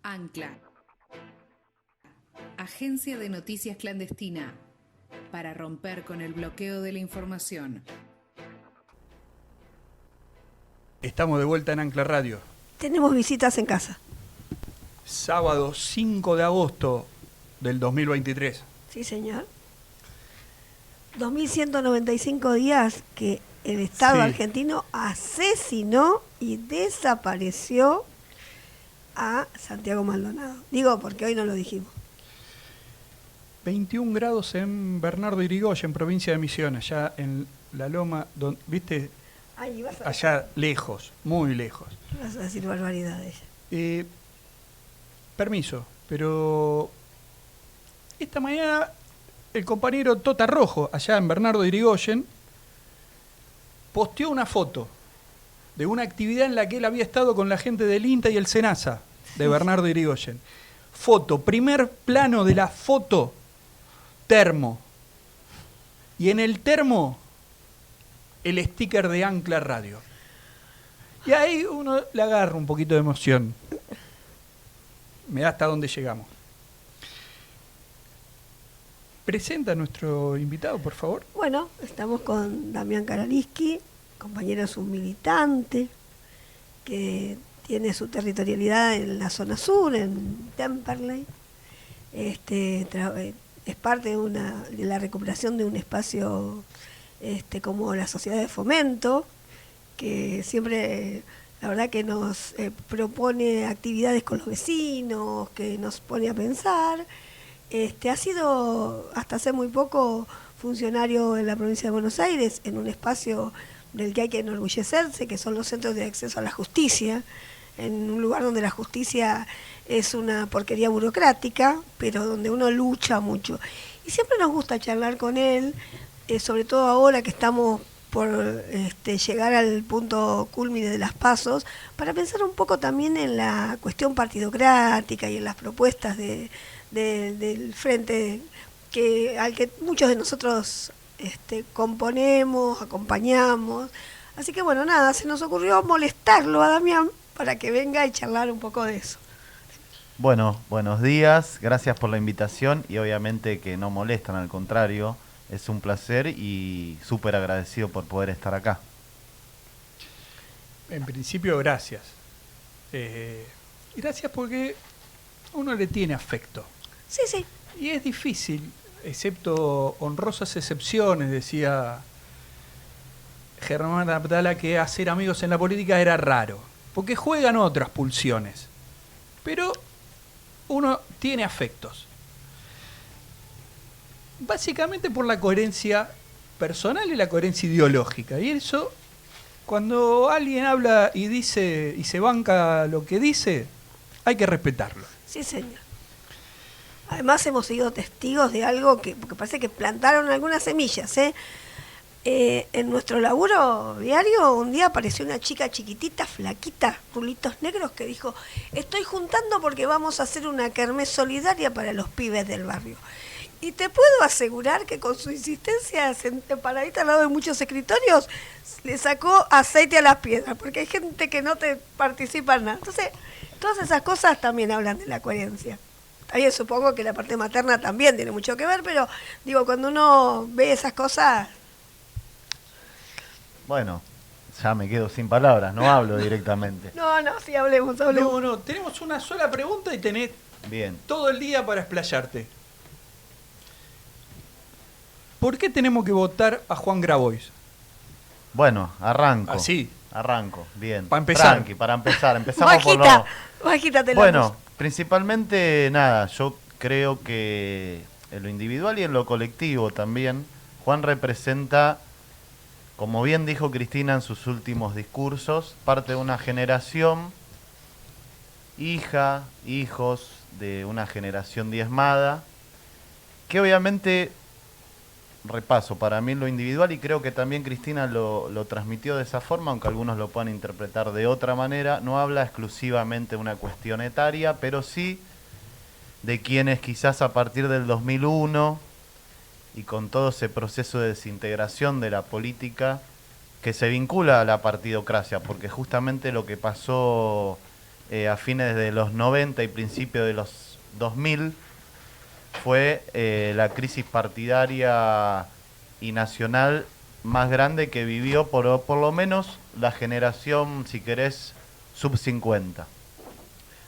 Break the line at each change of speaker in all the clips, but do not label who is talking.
Ancla, agencia de noticias clandestina, para romper con el bloqueo de la información.
Estamos de vuelta en Ancla Radio.
Tenemos visitas en casa.
Sábado 5 de agosto del 2023.
Sí, señor. 2195 días que el Estado argentino asesinó y desapareció a Santiago Maldonado. Digo, porque hoy no lo dijimos.
21 grados en Bernardo Irigoyen, provincia de Misiones, allá en la loma, ¿viste? Allá lejos, muy lejos.
Vas a decir barbaridades.
Permiso, pero esta mañana el compañero Tota Rojo, allá en Bernardo Irigoyen, posteó una foto de una actividad en la que él había estado con la gente del INTA y el SENASA de Bernardo Irigoyen. Foto, primer plano de la foto, termo. Y en el termo, el sticker de Ancla Radio. Y ahí uno le agarra un poquito de emoción. Me da hasta dónde llegamos. Presenta a nuestro invitado, por favor.
Bueno, estamos con Damián Karaliski, compañero militante, que tiene su territorialidad en la zona sur, en Temperley. Es parte de la recuperación de un espacio como la Sociedad de Fomento, que siempre, la verdad que nos propone actividades con los vecinos, que nos pone a pensar. Ha sido hasta hace muy poco funcionario en la provincia de Buenos Aires, en un espacio del que hay que enorgullecerse, que son los centros de acceso a la justicia, en un lugar donde la justicia es una porquería burocrática, pero donde uno lucha mucho. Y siempre nos gusta charlar con él, sobre todo ahora que estamos por llegar al punto cúlmine de las PASOs, para pensar un poco también en la cuestión partidocrática y en las propuestas del frente al que muchos de nosotros componemos, acompañamos. Así que bueno, nada, se nos ocurrió molestarlo a Damián para que venga y charlar un poco de eso.
Bueno, buenos días, gracias por la invitación y obviamente que no molestan, al contrario, es un placer y súper agradecido por poder estar acá.
En principio, gracias. Gracias porque uno le tiene afecto.
Sí, sí.
Y es difícil, excepto honrosas excepciones, decía Germán Abdala, que hacer amigos en la política era raro, porque juegan otras pulsiones. Pero uno tiene afectos. Básicamente por la coherencia personal y la coherencia ideológica. Y eso, cuando alguien habla y dice y se banca lo que dice, hay que respetarlo.
Sí, señor. Además hemos sido testigos de algo porque parece que plantaron algunas semillas, en nuestro laburo diario, un día apareció una chica chiquitita, flaquita, rulitos negros, que dijo: estoy juntando porque vamos a hacer una kermés solidaria para los pibes del barrio. Y te puedo asegurar que con su insistencia, paradita al lado de muchos escritorios, le sacó aceite a las piedras, porque hay gente que no te participa en nada. Entonces, todas esas cosas también hablan de la coherencia. También supongo que la parte materna también tiene mucho que ver, pero digo, cuando uno ve esas cosas...
Bueno, ya me quedo sin palabras, no hablo directamente.
No, sí, hablemos.
No, tenemos una sola pregunta y tenés todo el día para explayarte. ¿Por qué tenemos que votar a Juan Grabois?
Bueno, arranco.
¿Así?
Arranco, bien.
Para empezar.
Tranqui, para empezar. Empezamos
bajita,
Bueno, principalmente, nada, yo creo que en lo individual y en lo colectivo también, Juan representa, como bien dijo Cristina en sus últimos discursos, parte de una generación, hijos de una generación diezmada, que obviamente, repaso, para mí en lo individual, y creo que también Cristina lo transmitió de esa forma, aunque algunos lo puedan interpretar de otra manera, no habla exclusivamente de una cuestión etaria, pero sí de quienes quizás a partir del 2001 y con todo ese proceso de desintegración de la política que se vincula a la partidocracia, porque justamente lo que pasó a fines de los 90 y principios de los 2000 fue la crisis partidaria y nacional más grande que vivió por lo menos la generación, si querés, sub 50.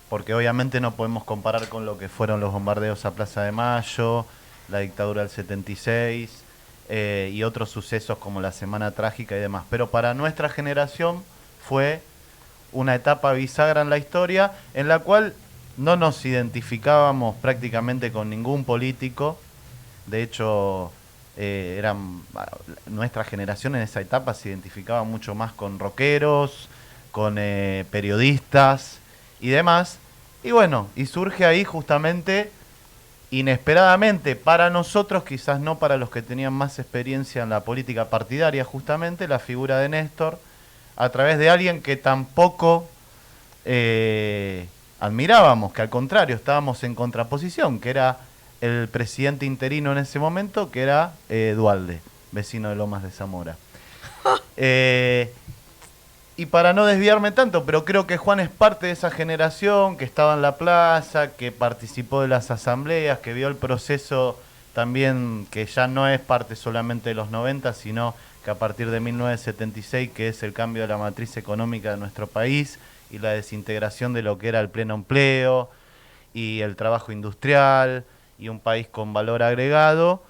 Porque obviamente no podemos comparar con lo que fueron los bombardeos a Plaza de Mayo, la dictadura del 76 y otros sucesos como la Semana Trágica y demás. Pero para nuestra generación fue una etapa bisagra en la historia en la cual no nos identificábamos prácticamente con ningún político. De hecho, nuestra generación en esa etapa se identificaba mucho más con rockeros, con periodistas y demás. Y bueno, y surge ahí justamente, inesperadamente, para nosotros, quizás no para los que tenían más experiencia en la política partidaria, justamente la figura de Néstor, a través de alguien que tampoco admirábamos, que al contrario estábamos en contraposición, que era el presidente interino en ese momento, que era Duhalde, vecino de Lomas de Zamora. Y para no desviarme tanto, pero creo que Juan es parte de esa generación que estaba en la plaza, que participó de las asambleas, que vio el proceso también, que ya no es parte solamente de los 90, sino que a partir de 1976, que es el cambio de la matriz económica de nuestro país y la desintegración de lo que era el pleno empleo y el trabajo industrial y un país con valor agregado,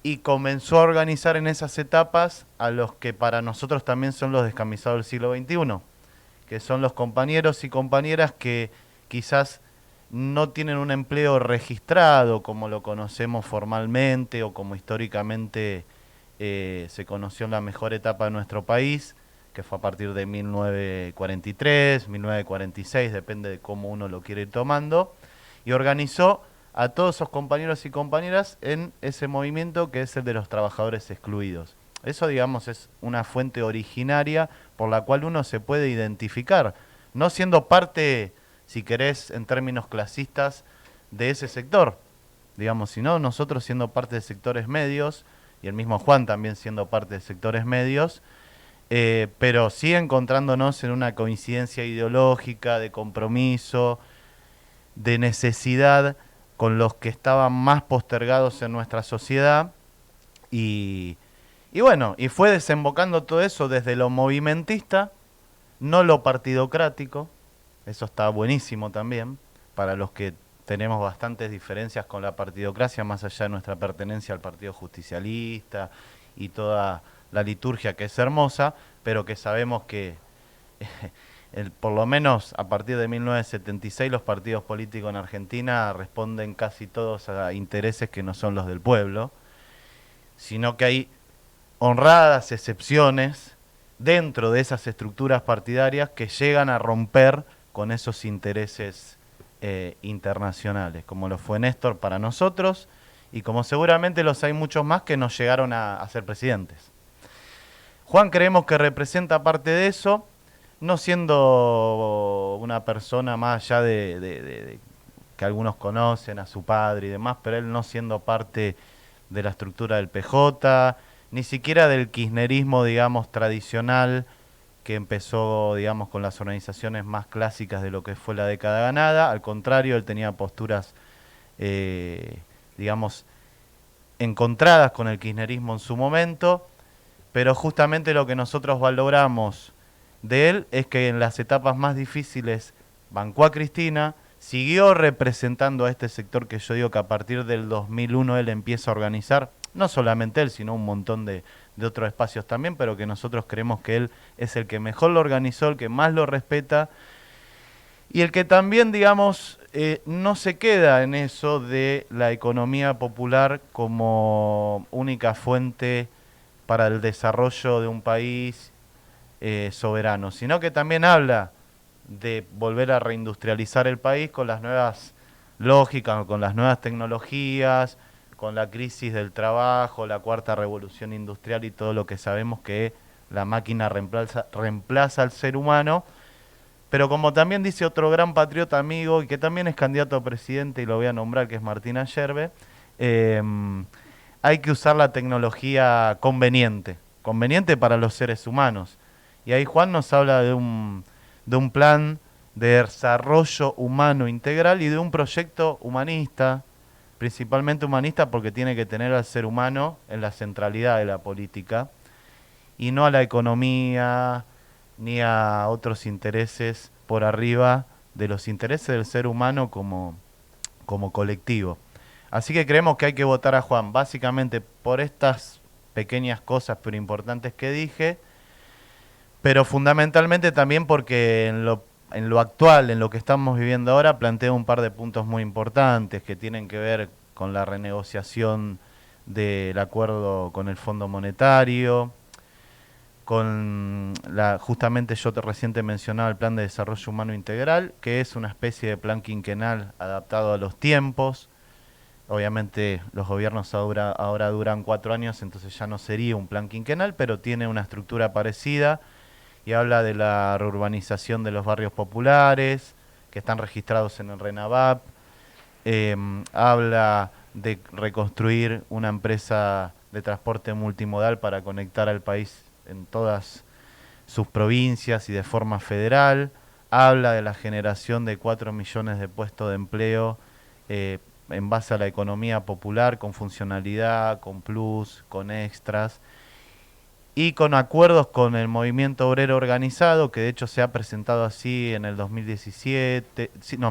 y comenzó a organizar en esas etapas a los que para nosotros también son los descamisados del siglo XXI, que son los compañeros y compañeras que quizás no tienen un empleo registrado como lo conocemos formalmente o como históricamente se conoció en la mejor etapa de nuestro país, que fue a partir de 1943, 1946, depende de cómo uno lo quiere ir tomando, y organizó a todos esos compañeros y compañeras en ese movimiento que es el de los trabajadores excluidos. Eso, digamos, es una fuente originaria por la cual uno se puede identificar, no siendo parte, si querés, en términos clasistas, de ese sector, digamos, sino nosotros siendo parte de sectores medios, y el mismo Juan también siendo parte de sectores medios, pero sí encontrándonos en una coincidencia ideológica, de compromiso, de necesidad con los que estaban más postergados en nuestra sociedad, y bueno, y fue desembocando todo eso desde lo movimentista, no lo partidocrático. Eso está buenísimo también, para los que tenemos bastantes diferencias con la partidocracia, más allá de nuestra pertenencia al Partido Justicialista y toda la liturgia que es hermosa, pero que sabemos que por lo menos a partir de 1976 los partidos políticos en Argentina responden casi todos a intereses que no son los del pueblo, sino que hay honradas excepciones dentro de esas estructuras partidarias que llegan a romper con esos intereses internacionales, como lo fue Néstor para nosotros y como seguramente los hay muchos más que nos llegaron a ser presidentes. Juan creemos que representa parte de eso, no siendo una persona más allá de que algunos conocen a su padre y demás, pero él no siendo parte de la estructura del PJ, ni siquiera del kirchnerismo, digamos, tradicional, que empezó, digamos, con las organizaciones más clásicas de lo que fue la década ganada. Al contrario, él tenía posturas, digamos, encontradas con el kirchnerismo en su momento, pero justamente lo que nosotros valoramos de él es que en las etapas más difíciles bancó a Cristina, siguió representando a este sector que yo digo que a partir del 2001 él empieza a organizar, no solamente él, sino un montón de otros espacios también, pero que nosotros creemos que él es el que mejor lo organizó, el que más lo respeta, y el que también, digamos, no se queda en eso de la economía popular como única fuente para el desarrollo de un país soberano, sino que también habla de volver a reindustrializar el país con las nuevas lógicas, con las nuevas tecnologías, con la crisis del trabajo, la cuarta revolución industrial y todo lo que sabemos que la máquina reemplaza al ser humano. Pero como también dice otro gran patriota amigo y que también es candidato a presidente, y lo voy a nombrar, que es Martín Ayerbe, hay que usar la tecnología conveniente para los seres humanos. Y ahí Juan nos habla de un plan de desarrollo humano integral y de un proyecto humanista, principalmente humanista porque tiene que tener al ser humano en la centralidad de la política y no a la economía ni a otros intereses por arriba de los intereses del ser humano como colectivo. Así que creemos que hay que votar a Juan, básicamente por estas pequeñas cosas pero importantes que dije, pero fundamentalmente también porque en lo actual, en lo que estamos viviendo ahora, plantea un par de puntos muy importantes que tienen que ver con la renegociación del acuerdo con el Fondo Monetario, con justamente yo recién te mencionaba el Plan de Desarrollo Humano Integral, que es una especie de plan quinquenal adaptado a los tiempos. Obviamente los gobiernos ahora duran 4 años, entonces ya no sería un plan quinquenal, pero tiene una estructura parecida y habla de la reurbanización de los barrios populares que están registrados en el RENAVAP, habla de reconstruir una empresa de transporte multimodal para conectar al país en todas sus provincias y de forma federal, habla de la generación de 4 millones de puestos de empleo en base a la economía popular, con funcionalidad, con plus, con extras, y con acuerdos con el movimiento obrero organizado, que de hecho se ha presentado así en el 2017,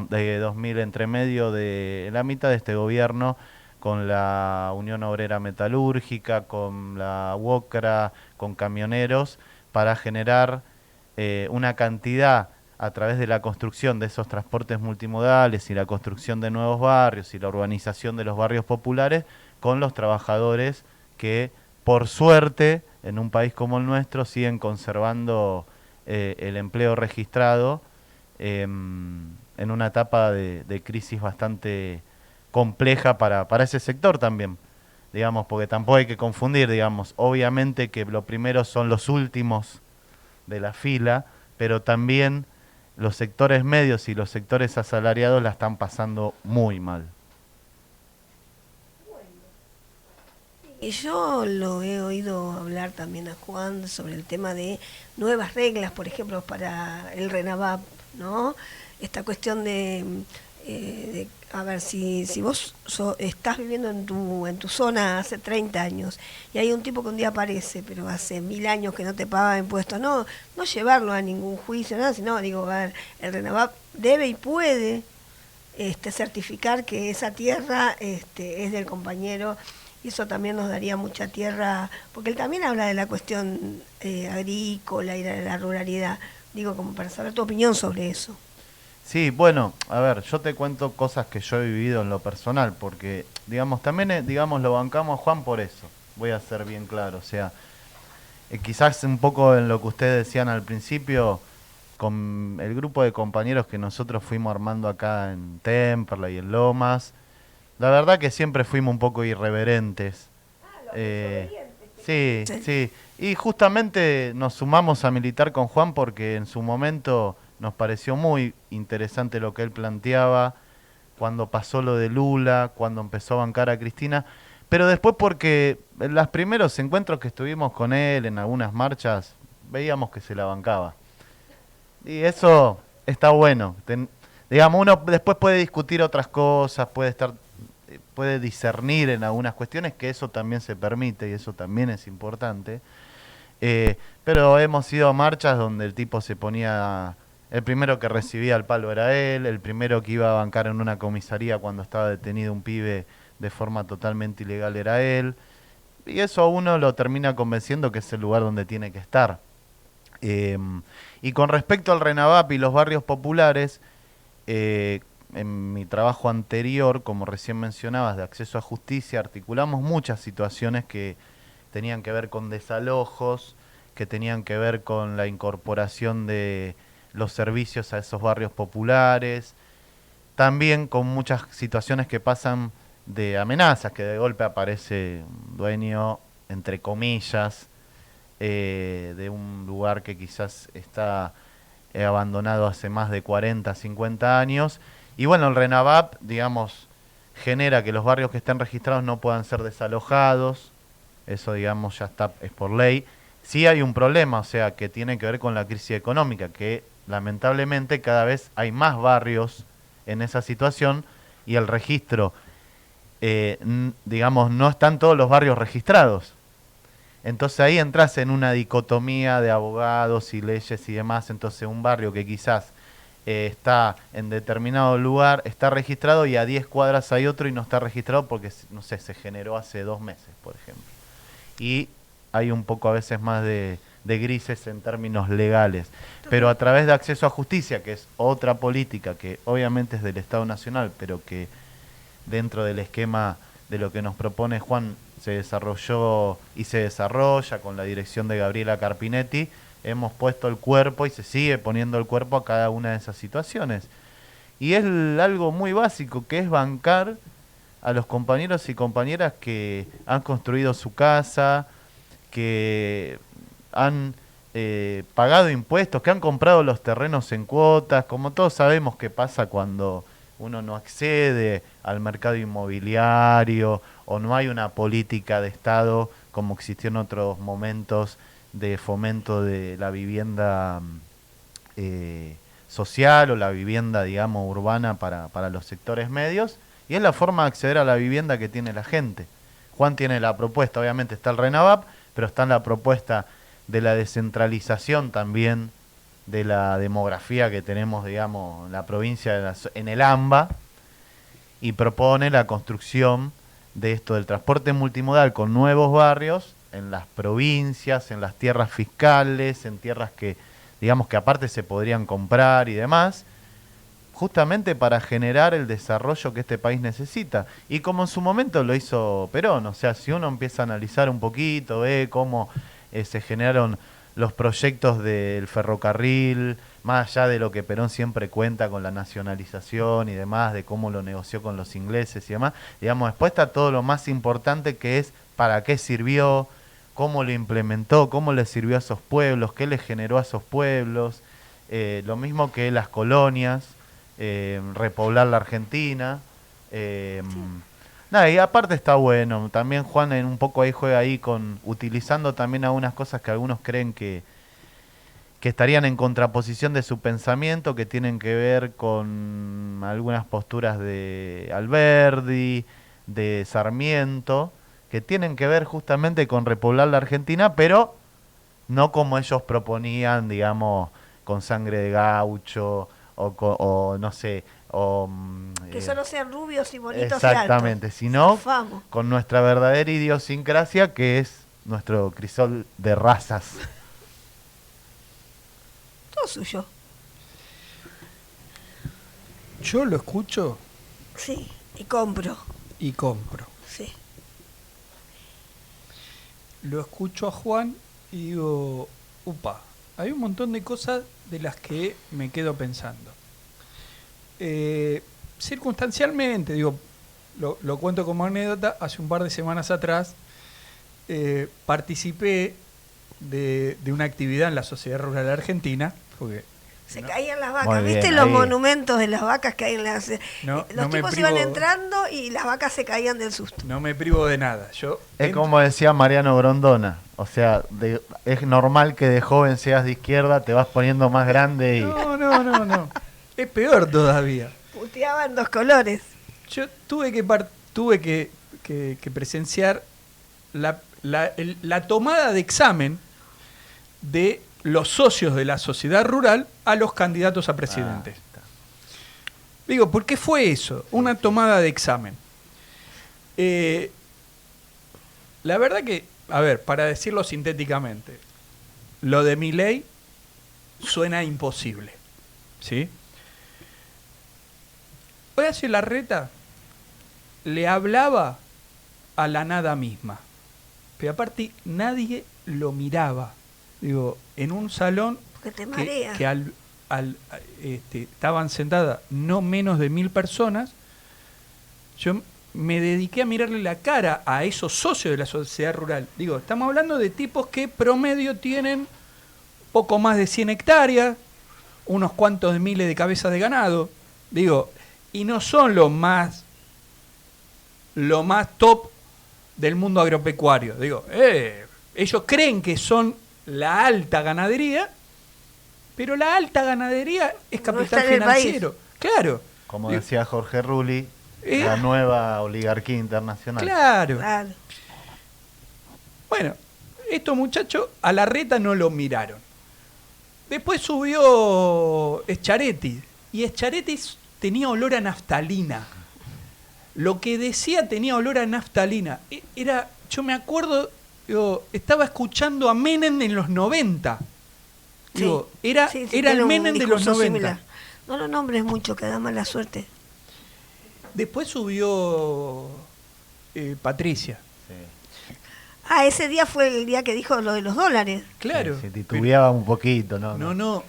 de 2000 entre medio de la mitad de este gobierno, con la Unión Obrera Metalúrgica, con la UOCRA, con camioneros, para generar una cantidad a través de la construcción de esos transportes multimodales y la construcción de nuevos barrios y la urbanización de los barrios populares con los trabajadores que, por suerte, en un país como el nuestro, siguen conservando el empleo registrado en una etapa de crisis bastante compleja para ese sector también, digamos, porque tampoco hay que confundir, digamos, obviamente que lo primero son los últimos de la fila, pero también los sectores medios y los sectores asalariados la están pasando muy mal.
Y yo lo he oído hablar también a Juan sobre el tema de nuevas reglas, por ejemplo, para el RENAVAP, ¿no? Esta cuestión a ver, si vos estás viviendo en tu zona hace 30 años y hay un tipo que un día aparece, pero hace 1000 años que no te pagaba impuestos, no llevarlo a ningún juicio, nada, sino, digo, a ver, el RENAVAP debe y puede certificar que esa tierra es del compañero. Y eso también nos daría mucha tierra, porque él también habla de la cuestión agrícola y de la ruralidad. Digo, como para saber tu opinión sobre eso.
Sí, bueno, a ver, yo te cuento cosas que yo he vivido en lo personal, porque, digamos, también, digamos, lo bancamos a Juan por eso. Voy a ser bien claro, o sea, quizás un poco en lo que ustedes decían al principio, con el grupo de compañeros que nosotros fuimos armando acá en Temperley y en Lomas, la verdad que siempre fuimos un poco irreverentes. Sí, sí. Y justamente nos sumamos a militar con Juan porque en su momento nos pareció muy interesante lo que él planteaba, cuando pasó lo de Lula, cuando empezó a bancar a Cristina, pero después porque en los primeros encuentros que estuvimos con él, en algunas marchas, veíamos que se la bancaba. Y eso está bueno. Digamos, uno después puede discutir otras cosas, puede discernir en algunas cuestiones, que eso también se permite y eso también es importante. Pero hemos ido a marchas donde el tipo se ponía, el primero que recibía el palo era él, el primero que iba a bancar en una comisaría cuando estaba detenido un pibe de forma totalmente ilegal era él, y eso a uno lo termina convenciendo que es el lugar donde tiene que estar. Y con respecto al RENAVAP y los barrios populares, en mi trabajo anterior, como recién mencionabas, de acceso a justicia, articulamos muchas situaciones que tenían que ver con desalojos, que tenían que ver con la incorporación de los servicios a esos barrios populares, también con muchas situaciones que pasan de amenazas, que de golpe aparece un dueño, entre comillas, de un lugar que quizás está abandonado hace más de 40, 50 años. Y bueno, el RENAVAP, digamos, genera que los barrios que estén registrados no puedan ser desalojados. Eso, digamos, ya está, es por ley. Sí hay un problema, o sea, que tiene que ver con la crisis económica, que lamentablemente cada vez hay más barrios en esa situación y el registro, digamos, no están todos los barrios registrados. Entonces ahí entras en una dicotomía de abogados y leyes y demás. Entonces un barrio que quizás está en determinado lugar, está registrado, y a 10 cuadras hay otro y no está registrado porque, no sé, se generó hace 2 meses, por ejemplo. Y hay un poco a veces más de grises en términos legales. Pero a través de acceso a justicia, que es otra política que obviamente es del Estado Nacional, pero que dentro del esquema de lo que nos propone Juan se desarrolló y se desarrolla con la dirección de Gabriela Carpinetti, hemos puesto el cuerpo y se sigue poniendo el cuerpo a cada una de esas situaciones. Y es algo muy básico, que es bancar a los compañeros y compañeras que han construido su casa, que han pagado impuestos, que han comprado los terrenos en cuotas, como todos sabemos que pasa cuando uno no accede al mercado inmobiliario o no hay una política de Estado como existió en otros momentos de fomento de la vivienda social o la vivienda, digamos, urbana para los sectores medios, y es la forma de acceder a la vivienda que tiene la gente. Juan tiene la propuesta, obviamente está el RENAVAP, pero está en la propuesta de la descentralización también de la demografía que tenemos, digamos, en la provincia, en el AMBA, y propone la construcción de esto del transporte multimodal con nuevos barrios en las provincias, en las tierras fiscales, en tierras que, digamos, que aparte se podrían comprar y demás, justamente para generar el desarrollo que este país necesita. Y como en su momento lo hizo Perón, o sea, si uno empieza a analizar un poquito, ve cómo se generaron los proyectos del ferrocarril, más allá de lo que Perón siempre cuenta con la nacionalización y demás, de cómo lo negoció con los ingleses y demás, digamos, después está todo lo más importante, que es para qué sirvió, cómo lo implementó, cómo le sirvió a esos pueblos, qué le generó a esos pueblos, lo mismo que las colonias, repoblar la Argentina, nada, y aparte está bueno, también Juan en un poco ahí juega ahí con, utilizando también algunas cosas que algunos creen que estarían en contraposición de su pensamiento, que tienen que ver con algunas posturas de Alberdi, de Sarmiento, que tienen que ver justamente con repoblar la Argentina, pero no como ellos proponían, digamos, con sangre de gaucho, o no sé, o
que solo sean rubios y bonitos
exactamente,
y altos.
Sino
Zafamos.
con nuestra verdadera idiosincrasia, que es nuestro crisol de razas.
Todo suyo.
Yo lo escucho
Sí, y compro.
y compro.
Sí.
Lo escucho a Juan y digo, upa, hay un montón de cosas de las que me quedo pensando. Circunstancialmente, digo, lo cuento como anécdota, hace un par de semanas atrás participé de una actividad en la Sociedad Rural Argentina, porque
Se
no,
caían las vacas.
Muy bien,
¿Viste los
ahí.
monumentos de las vacas que hay en las...
No
los
me
tipos
privo-
iban entrando y las vacas se caían del susto.
no me privo de nada. Yo
Es
entro-
como decía Mariano Grondona, o sea, es normal que de joven seas de izquierda, te vas poniendo más grande y...
No. Es peor todavía.
Puteaban dos colores.
Yo tuve que presenciar la tomada de examen de los socios de la sociedad rural a los candidatos a presidentes. Digo, ¿por qué fue eso? Una tomada de examen. La verdad que, a ver, para decirlo sintéticamente, lo de Milei suena imposible, ¿sí? Horacio Larreta le hablaba a la nada misma, pero aparte nadie lo miraba. Digo, en un salón
Porque te marea.
que estaban sentadas no menos de 1000 personas, yo me dediqué a mirarle la cara a esos socios de la sociedad rural. Digo, estamos hablando de tipos que promedio tienen poco más de 100 hectáreas, unos cuantos de miles de cabezas de ganado. Digo, y no son lo más top del mundo agropecuario. Digo, ellos creen que son la alta ganadería Pero la alta ganadería es
No
capital
está en el país.
financiero. Claro.
Como
Digo,
decía Jorge Rulli,
¿Eh?
la nueva oligarquía internacional.
Claro.
Claro.
Bueno, estos muchachos a Larreta no lo miraron. Después subió Schiaretti. Y Schiaretti tenía olor a naftalina. Lo que decía tenía olor a naftalina. Yo me acuerdo, digo, estaba escuchando a Menem en los 90. Digo, era el
tiene un
Menem de los
discurso
90.
similar. No lo nombres mucho, que da mala suerte.
Después subió Patricia.
Sí.
Ah, ese día fue el día que dijo lo de los dólares.
Claro.
Se titubeaba un poquito, ¿no?
No,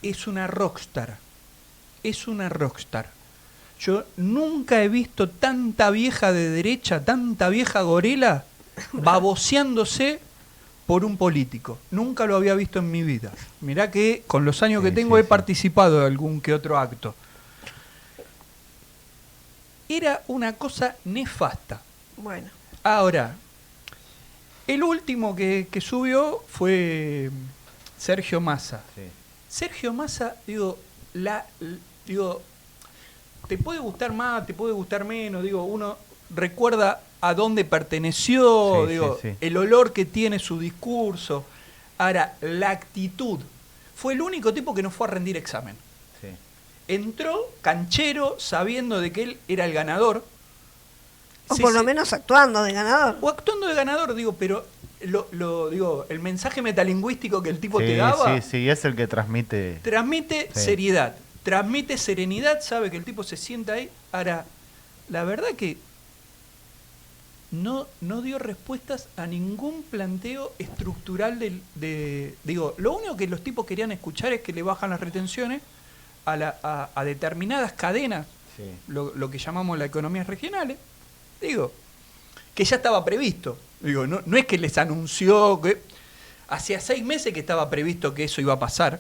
es una rockstar. Es una rockstar. Yo nunca he visto tanta vieja de derecha, tanta vieja gorila, baboseándose por un político. Nunca lo había visto en mi vida. Mirá que con los años que tengo he participado de algún que otro acto. Era una cosa nefasta.
Bueno.
Ahora, el último que subió fue Sergio Massa.
Sí.
Sergio Massa, digo, te puede gustar más, te puede gustar menos, digo, uno recuerda a dónde perteneció,
Sí,
digo,
sí.
el olor que tiene su discurso. Ahora, la actitud. Fue el único tipo que no fue a rendir examen.
Sí.
Entró canchero, sabiendo de que él era el ganador.
O
Sí,
por lo
sí.
menos actuando de ganador.
O actuando de ganador, digo, pero digo, el mensaje metalingüístico que el tipo te
Sí,
daba
sí, es el que transmite.
transmite
Sí.
seriedad, transmite serenidad, sabe que el tipo se sienta ahí. Ahora, la verdad que no dio respuestas a ningún planteo estructural digo, lo único que los tipos querían escuchar es que le bajan las retenciones a determinadas cadenas,
Sí.
lo que llamamos las economías regionales, digo, que ya estaba previsto. Digo, no es que les anunció que hacía 6 meses que estaba previsto que eso iba a pasar.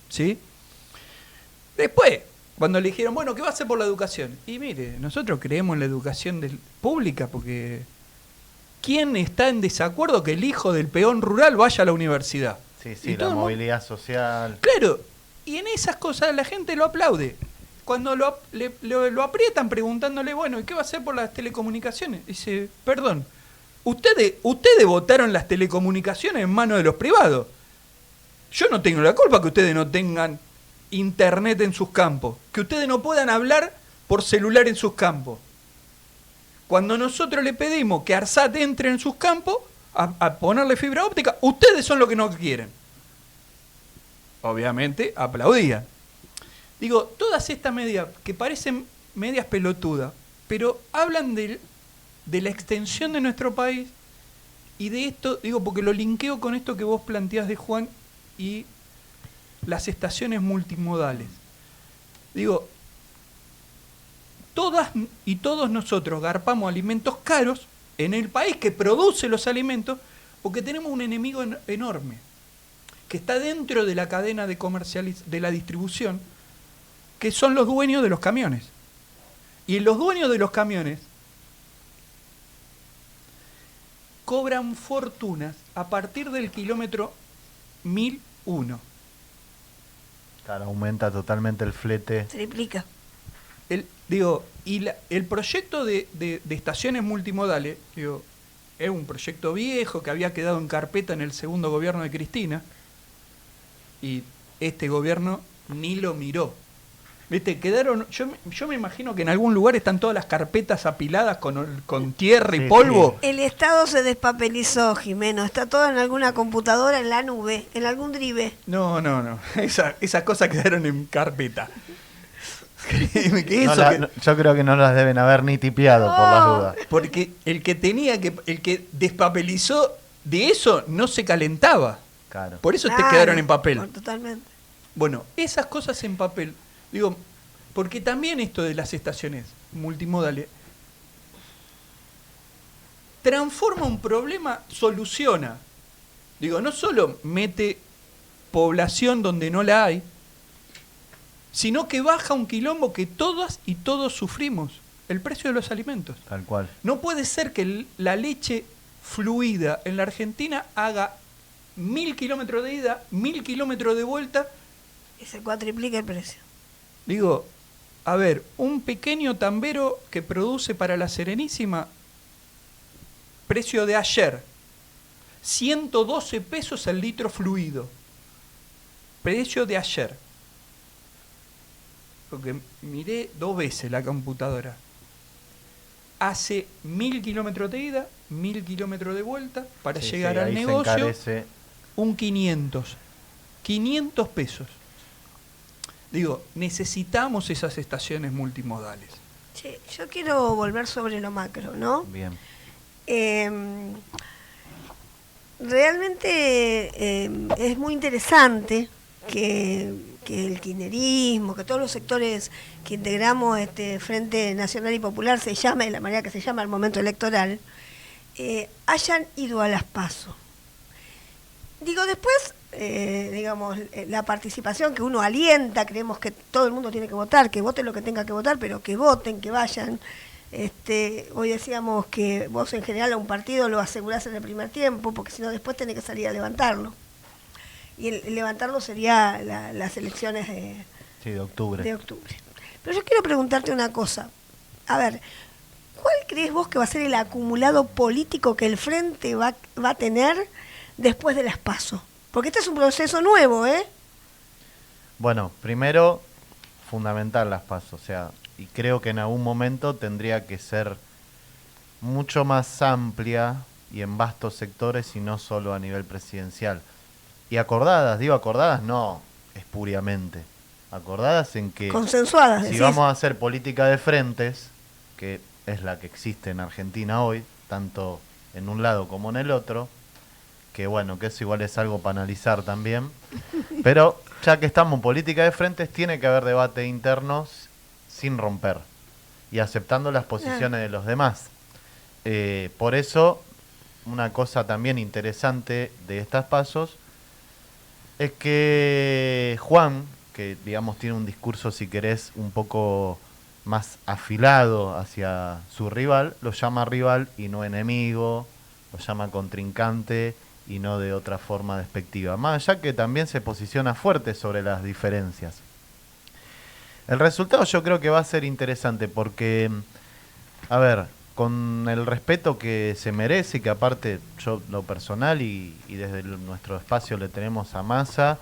¿Sí? Después, cuando le dijeron, bueno, ¿qué va a hacer por la educación? Y mire, nosotros creemos en la educación pública porque ¿quién está en desacuerdo que el hijo del peón rural vaya a la universidad?
Sí,
Y
la
todo el mundo-
movilidad social.
Claro, y en esas cosas la gente lo aplaude. Cuando lo aprietan preguntándole, bueno, ¿y qué va a hacer por las telecomunicaciones? Dice, perdón, ustedes votaron las telecomunicaciones en manos de los privados. Yo no tengo la culpa que ustedes no tengan internet en sus campos, que ustedes no puedan hablar por celular en sus campos. Cuando nosotros le pedimos que ARSAT entre en sus campos a ponerle fibra óptica, ustedes son los que no quieren. Obviamente aplaudían. Digo, todas estas medidas que parecen medias pelotudas, pero hablan de la extensión de nuestro país y de esto, digo, porque lo linkeo con esto que vos planteás de Juan y las estaciones multimodales. Digo, todas y todos nosotros garpamos alimentos caros en el país que produce los alimentos porque tenemos un enemigo enorme que está dentro de la cadena de de la distribución, que son los dueños de los camiones. Y los dueños de los camiones cobran fortunas a partir del kilómetro 1001.
Claro, aumenta totalmente el flete.
Triplica.
El proyecto de estaciones multimodales, es un proyecto viejo que había quedado en carpeta en el segundo gobierno de Cristina y este gobierno ni lo miró. ¿Viste? Quedaron, yo me imagino que en algún lugar están todas las carpetas apiladas con tierra y
Sí,
polvo.
sí.
El Estado se despapelizó, Jimeno. Está todo en alguna computadora, en la nube, en algún drive.
No. Esas cosas quedaron en carpeta. Créeme que
No
eso
yo creo que no las deben haber ni tipeado por las dudas.
porque el que despapelizó de eso no se calentaba.
Claro.
Por eso te
Claro,
quedaron en papel.
Totalmente.
Bueno, esas cosas en papel, digo, porque también esto de las estaciones multimodales transforma un problema, soluciona. Digo, no solo mete población donde no la hay, sino que baja un quilombo que todas y todos sufrimos, el precio de los alimentos.
Tal cual.
No puede ser que la leche fluida en la Argentina haga 1000 kilómetros de ida, 1000 kilómetros de vuelta.
Y se cuatriplica el precio.
Digo, a ver, un pequeño tambero que produce para la Serenísima, precio de ayer, 112 pesos el litro fluido. Precio de ayer. Porque miré 2 veces la computadora. Hace 1000 kilómetros de ida, 1000 kilómetros de vuelta, para
Sí,
llegar
sí,
al
ahí se
negocio,
encarece.
un 500. 500 pesos. Digo, necesitamos esas estaciones multimodales.
Sí, yo quiero volver sobre lo macro, ¿no?
Bien.
Realmente es muy interesante que el kirchnerismo, que todos los sectores que integramos este Frente Nacional y Popular, se llame de la manera que se llama el momento electoral, hayan ido a las PASO. Digo, después, digamos, la participación que uno alienta, creemos que todo el mundo tiene que votar, que voten lo que tenga que votar, pero que voten, que vayan. Hoy decíamos que vos en general a un partido lo asegurás en el primer tiempo, porque si no después tenés que salir a levantarlo. Y el levantarlo sería las elecciones
De octubre.
de octubre. Pero yo quiero preguntarte una cosa. A ver, ¿cuál crees vos que va a ser el acumulado político que el Frente va a tener después de las PASO? Porque este es un proceso nuevo, ¿eh?
Bueno, primero, fundamental las PASO, o sea, y creo que en algún momento tendría que ser mucho más amplia y en vastos sectores y no solo a nivel presidencial. Y acordadas, digo acordadas, no espuriamente. Acordadas en que
Consensuadas,
si
decís.
vamos a hacer política de frentes, que es la que existe en Argentina hoy, tanto en un lado como en el otro, que bueno, que eso igual es algo para analizar también, pero ya que estamos en política de frentes, tiene que haber debate internos sin romper y aceptando las posiciones de los demás. Por eso, una cosa también interesante de estas pasos es que Juan, que digamos tiene un discurso, si querés, un poco más afilado hacia su rival, lo llama rival y no enemigo, lo llama contrincante y no de otra forma despectiva. Más allá que también se posiciona fuerte sobre las diferencias. El resultado yo creo que va a ser interesante porque, a ver, con el respeto que se merece y que aparte yo lo personal y desde nuestro espacio le tenemos a Massa,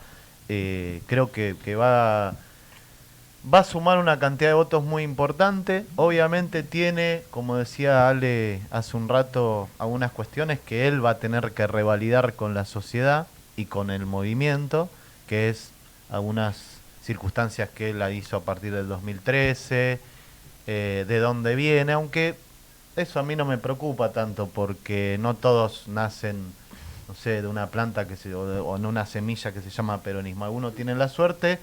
creo que va a sumar una cantidad de votos muy importante. Obviamente tiene, como decía Ale hace un rato, algunas cuestiones que él va a tener que revalidar con la sociedad y con el movimiento, que es algunas circunstancias que él la hizo a partir del 2013, de dónde viene, aunque eso a mí no me preocupa tanto porque no todos nacen, no sé, de una planta o en una semilla que se llama peronismo. Algunos tienen la suerte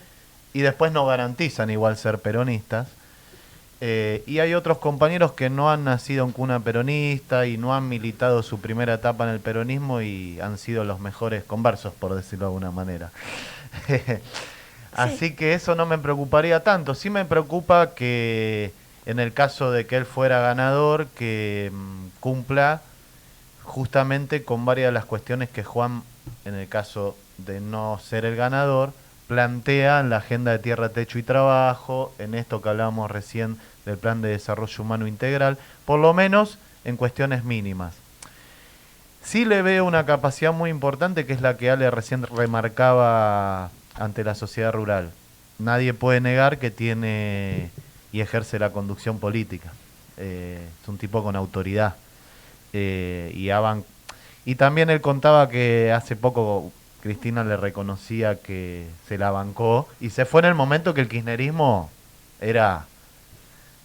y después no garantizan igual ser peronistas. Y hay otros compañeros que no han nacido en cuna peronista y no han militado su primera etapa en el peronismo y han sido los mejores conversos, por decirlo de alguna manera. Así que eso no me preocuparía tanto. Sí me preocupa que en el caso de que él fuera ganador, que cumpla justamente con varias de las cuestiones que Juan, en el caso de no ser el ganador, plantea en la agenda de tierra, techo y trabajo, en esto que hablábamos recién del plan de desarrollo humano integral, por lo menos en cuestiones mínimas. Sí le veo una capacidad muy importante, que es la que Ale recién remarcaba ante la sociedad rural. Nadie puede negar que tiene y ejerce la conducción política. Es un tipo con autoridad. Y también él contaba que hace poco Cristina le reconocía que se la bancó y se fue en el momento que el kirchnerismo era,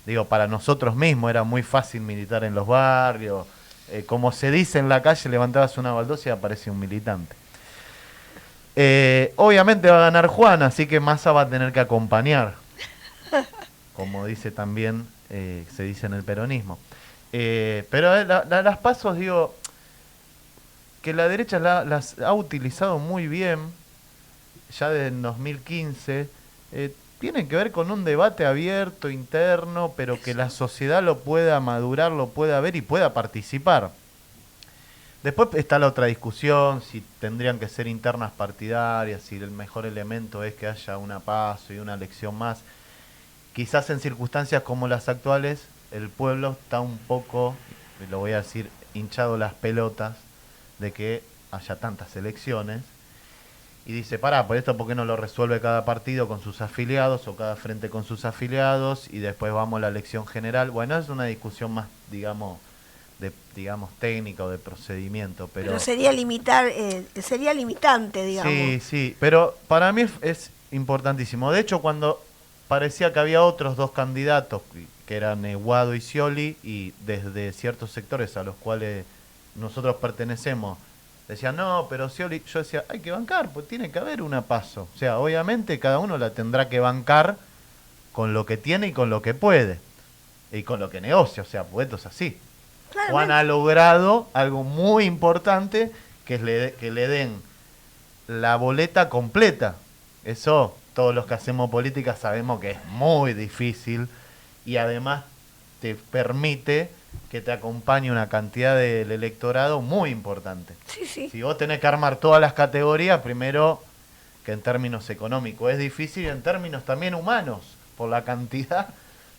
digo, para nosotros mismos era muy fácil militar en los barrios. Como se dice en la calle, levantabas una baldosa y aparece un militante. Obviamente va a ganar Juan, así que Massa va a tener que acompañar, como dice también, se dice en el peronismo. Pero las pasos, digo, que la derecha las ha utilizado muy bien, ya desde el 2015, tienen que ver con un debate abierto, interno, pero que la sociedad lo pueda madurar, lo pueda ver y pueda participar. Después está la otra discusión, si tendrían que ser internas partidarias, si el mejor elemento es que haya una PASO y una elección más. Quizás en circunstancias como las actuales, el pueblo está un poco, lo voy a decir, hinchado las pelotas de que haya tantas elecciones. Y dice, pará, por esto, ¿por qué no lo resuelve cada partido con sus afiliados o cada frente con sus afiliados? Y después vamos a la elección general. Bueno, es una discusión más, digamos técnica o de procedimiento, pero
sería limitante, digamos.
Sí, pero para mí es importantísimo. De hecho, cuando parecía que había otros dos candidatos, que eran Guado y Scioli, y desde ciertos sectores a los cuales nosotros pertenecemos, decían, no, pero Scioli, yo decía, hay que bancar, pues tiene que haber una PASO. O sea, obviamente cada uno la tendrá que bancar con lo que tiene y con lo que puede, y con lo que negocia, o sea, pues esto es así.
Claramente.
Juan ha logrado algo muy importante, que es que le den la boleta completa. Eso todos los que hacemos política sabemos que es muy difícil, y además te permite que te acompañe una cantidad del electorado muy importante.
Sí.
Si vos tenés que armar todas las categorías, primero que en términos económicos es difícil, y en términos también humanos, por la cantidad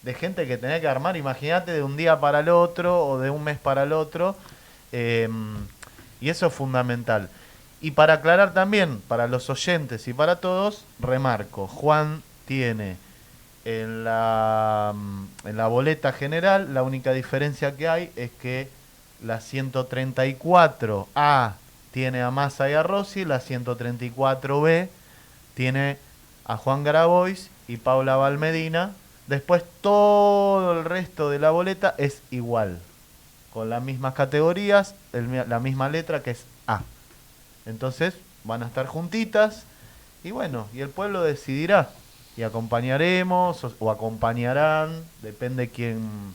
de gente que tenés que armar, imagínate, de un día para el otro o de un mes para el otro, y eso es fundamental. Y para aclarar también, para los oyentes y para todos, remarco, Juan tiene en la boleta general, la única diferencia que hay es que la 134A tiene a Massa y a Rossi, la 134B tiene a Juan Grabois y Paula Valmedina. Después todo el resto de la boleta es igual, con las mismas categorías, la misma letra, que es A. Entonces van a estar juntitas y bueno, y el pueblo decidirá, y acompañaremos o acompañarán, depende quién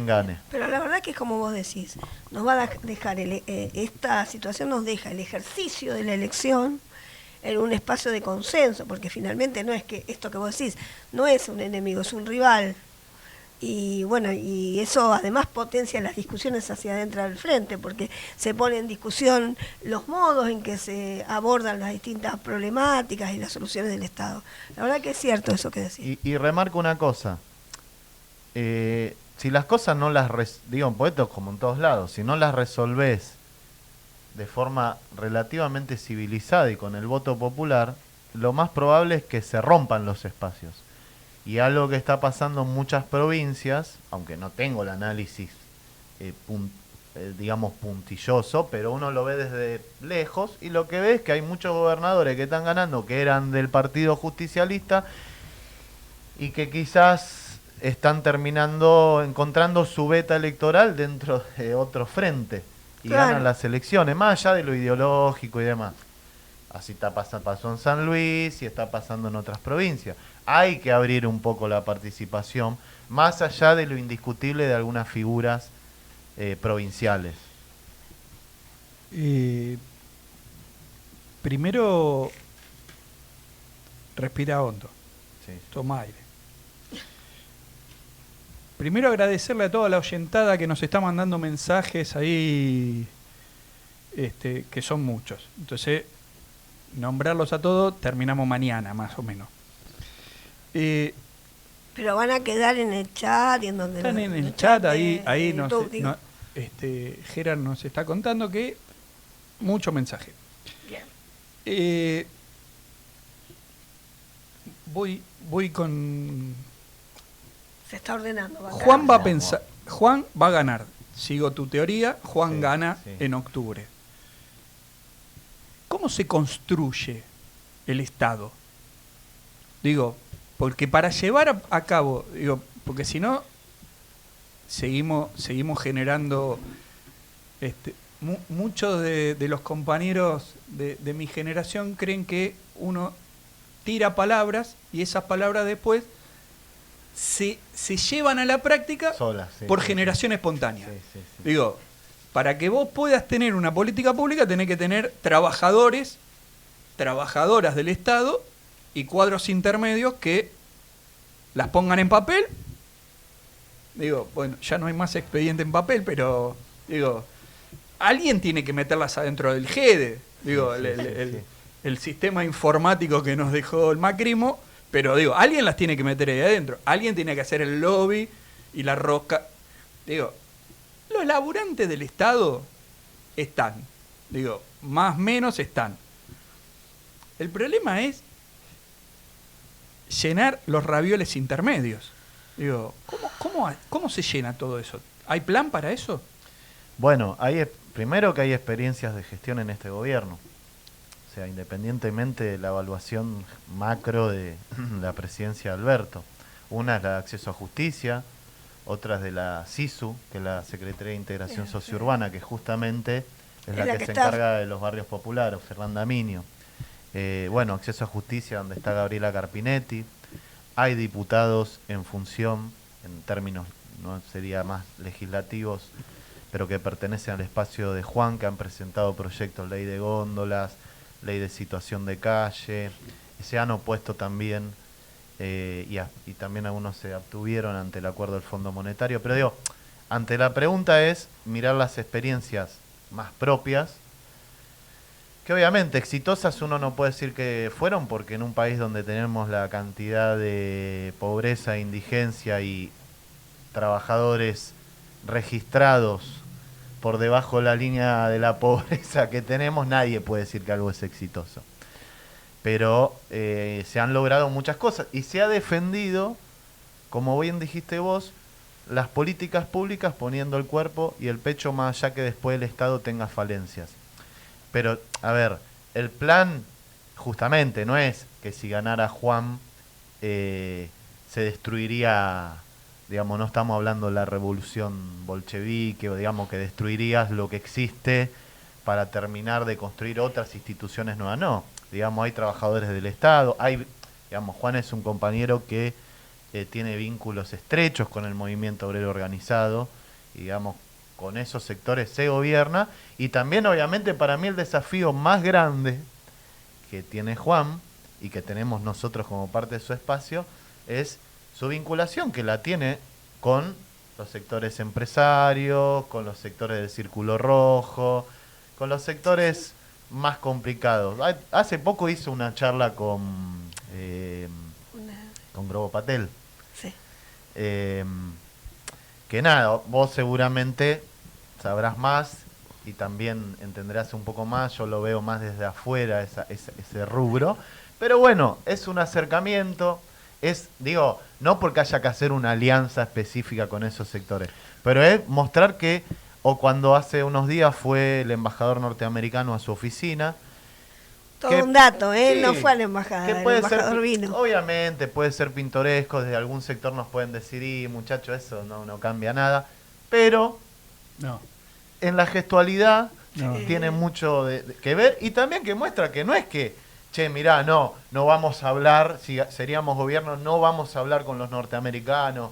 gane.
Pero la verdad que es como vos decís, nos va a dejar esta situación nos deja el ejercicio de la elección en un espacio de consenso, porque finalmente no es que esto que vos decís, no es un enemigo, es un rival. Y bueno, y eso además potencia las discusiones hacia adentro del frente, porque se pone en discusión los modos en que se abordan las distintas problemáticas y las soluciones del Estado. La verdad que es cierto eso que decís.
Y remarco una cosa, si las cosas no las, digo, pues esto es como en todos lados, si no las resolvés de forma relativamente civilizada y con el voto popular, lo más probable es que se rompan los espacios. Y algo que está pasando en muchas provincias, aunque no tengo el análisis, digamos, puntilloso, pero uno lo ve desde lejos, y lo que ve es que hay muchos gobernadores que están ganando, que eran del Partido Justicialista, y que quizás están encontrando su beta electoral dentro de otro frente. Y
claro,
ganan las elecciones, más allá de lo ideológico y demás. Así pasó en San Luis y está pasando en otras provincias. Hay que abrir un poco la participación, más allá de lo indiscutible de algunas figuras provinciales.
Primero, respira hondo,
Sí.
toma aire. Primero agradecerle a toda la oyentada que nos está mandando mensajes ahí, que son muchos. Entonces, nombrarlos a todos, terminamos mañana, más o menos.
Pero van a quedar en el chat y en donde
Están en el chat, ahí Gerard nos está contando que mucho mensaje.
Bien.
Voy con...
Se está ordenando.
Juan va a pensar, Juan va a ganar. Sigo tu teoría, Juan
Sí,
gana
sí.
en octubre. ¿Cómo se construye el Estado? Digo, porque para llevar a cabo, porque si no, seguimos generando, muchos de los compañeros de mi generación creen que uno tira palabras y esas palabras después se llevan a la práctica
Solas, sí,
por
sí,
generación espontánea.
Sí.
Digo, para que vos puedas tener una política pública tenés que tener trabajadores, trabajadoras del Estado y cuadros intermedios que las pongan en papel. Digo, bueno, ya no hay más expediente en papel, pero digo, alguien tiene que meterlas adentro del GEDE. Digo,
Sí, sí.
el sistema informático que nos dejó el macrimo, pero digo, alguien las tiene que meter ahí adentro. Alguien tiene que hacer el lobby y la rosca. Digo, los laburantes del Estado están. Digo, más o menos están. El problema es llenar los ravioles intermedios. Digo, ¿cómo se llena todo eso? ¿Hay plan para eso?
Bueno, primero que hay experiencias de gestión en este gobierno. O sea, independientemente de la evaluación macro de la presidencia de Alberto. Una es la de acceso a justicia, otra es de la SISU, que es la Secretaría de Integración Sociourbana, que justamente es la que se encarga de los barrios populares, Fernanda Minio. Bueno, acceso a justicia, donde está Gabriela Carpinetti. Hay diputados en función, en términos, no sería más legislativos, pero que pertenecen al espacio de Juan, que han presentado proyectos, ley de góndolas, ley de situación de calle, se han opuesto también, y también algunos se abstuvieron ante el acuerdo del Fondo Monetario. Pero digo, ante la pregunta es mirar las experiencias más propias, que obviamente exitosas uno no puede decir que fueron, porque en un país donde tenemos la cantidad de pobreza, indigencia y trabajadores registrados por debajo de la línea de la pobreza que tenemos, nadie puede decir que algo es exitoso. Pero se han logrado muchas cosas y se ha defendido, como bien dijiste vos, las políticas públicas poniendo el cuerpo y el pecho más allá que después el Estado tenga falencias. Pero, a ver, el plan justamente no es que si ganara Juan se destruiría, digamos, no estamos hablando de la revolución bolchevique, o digamos que destruirías lo que existe para terminar de construir otras instituciones nuevas, no. Digamos, hay trabajadores del Estado, digamos, Juan es un compañero que tiene vínculos estrechos con el movimiento obrero organizado, y digamos, con esos sectores se gobierna. Y también, obviamente, para mí el desafío más grande que tiene Juan y que tenemos nosotros como parte de su espacio es su vinculación, que la tiene con los sectores empresarios, con los sectores del Círculo Rojo, con los sectores más complicados. Hace poco hizo una charla con Grobo Patel.
Sí.
Que nada, vos seguramente sabrás más y también entenderás un poco más. Yo lo veo más desde afuera, ese rubro. Pero bueno, es un acercamiento. Digo, no porque haya que hacer una alianza específica con esos sectores, pero es mostrar que, o cuando hace unos días fue el embajador norteamericano a su oficina.
Todo un dato,
sí,
no fue a la embajada, el embajador vino.
Obviamente puede ser pintoresco, desde algún sector nos pueden decir, y muchacho, eso no cambia nada, pero
No.
en la gestualidad
No.
tiene mucho que ver, y también que muestra que no es que, che, mirá, no vamos a hablar, si seríamos gobierno, no vamos a hablar con los norteamericanos,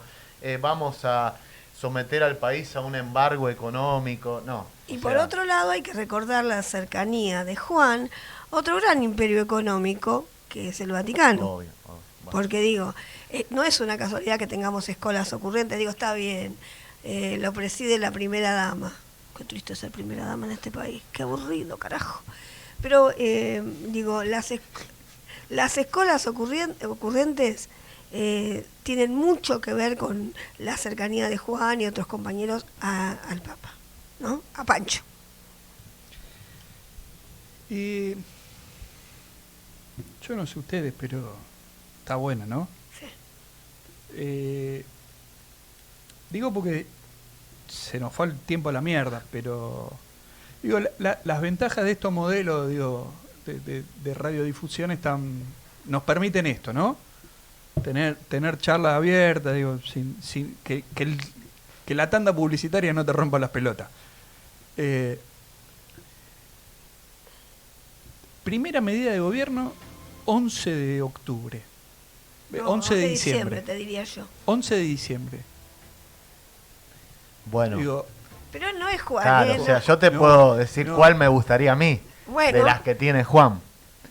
vamos a someter al país a un embargo económico, no.
Y por otro lado hay que recordar la cercanía de Juan, otro gran imperio económico, que es el Vaticano.
Obvio, bueno.
Porque digo, no es una casualidad que tengamos escuelas ocurrentes, digo, está bien, lo preside la primera dama. Qué triste ser primera dama en este país, qué aburrido, carajo. Pero, digo, las escuelas ocurrentes tienen mucho que ver con la cercanía de Juan y otros compañeros al Papa, ¿no? A Pancho.
Y yo no sé ustedes, pero está buena, ¿no?
Sí.
Digo porque se nos fue el tiempo a la mierda, pero digo, las ventajas de estos modelos, digo, de radiodifusión nos permiten esto, ¿no? Tener charlas abiertas, digo, sin que la tanda publicitaria no te rompa las pelotas. Primera medida de gobierno, 11 de octubre.
No,
11 de diciembre.
te diría yo.
11 de diciembre.
Bueno,
Digo,
Pero no es Juan.
claro, o sea, yo te
No,
puedo decir
no.
cuál me gustaría a mí,
Bueno.
de las que tiene Juan.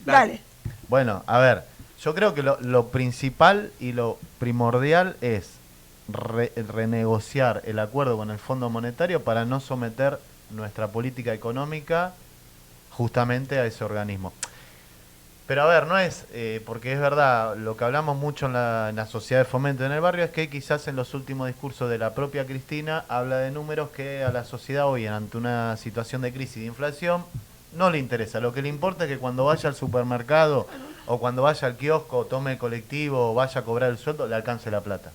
Dale.
Bueno, a ver, yo creo que lo principal y lo primordial es renegociar el acuerdo con el Fondo Monetario para no someter nuestra política económica justamente a ese organismo. Pero a ver, no es, porque es verdad, lo que hablamos mucho en la sociedad de fomento en el barrio es que quizás en los últimos discursos de la propia Cristina habla de números que a la sociedad hoy, ante una situación de crisis de inflación, no le interesa. Lo que le importa es que cuando vaya al supermercado o cuando vaya al kiosco, tome el colectivo o vaya a cobrar el sueldo, le alcance la plata.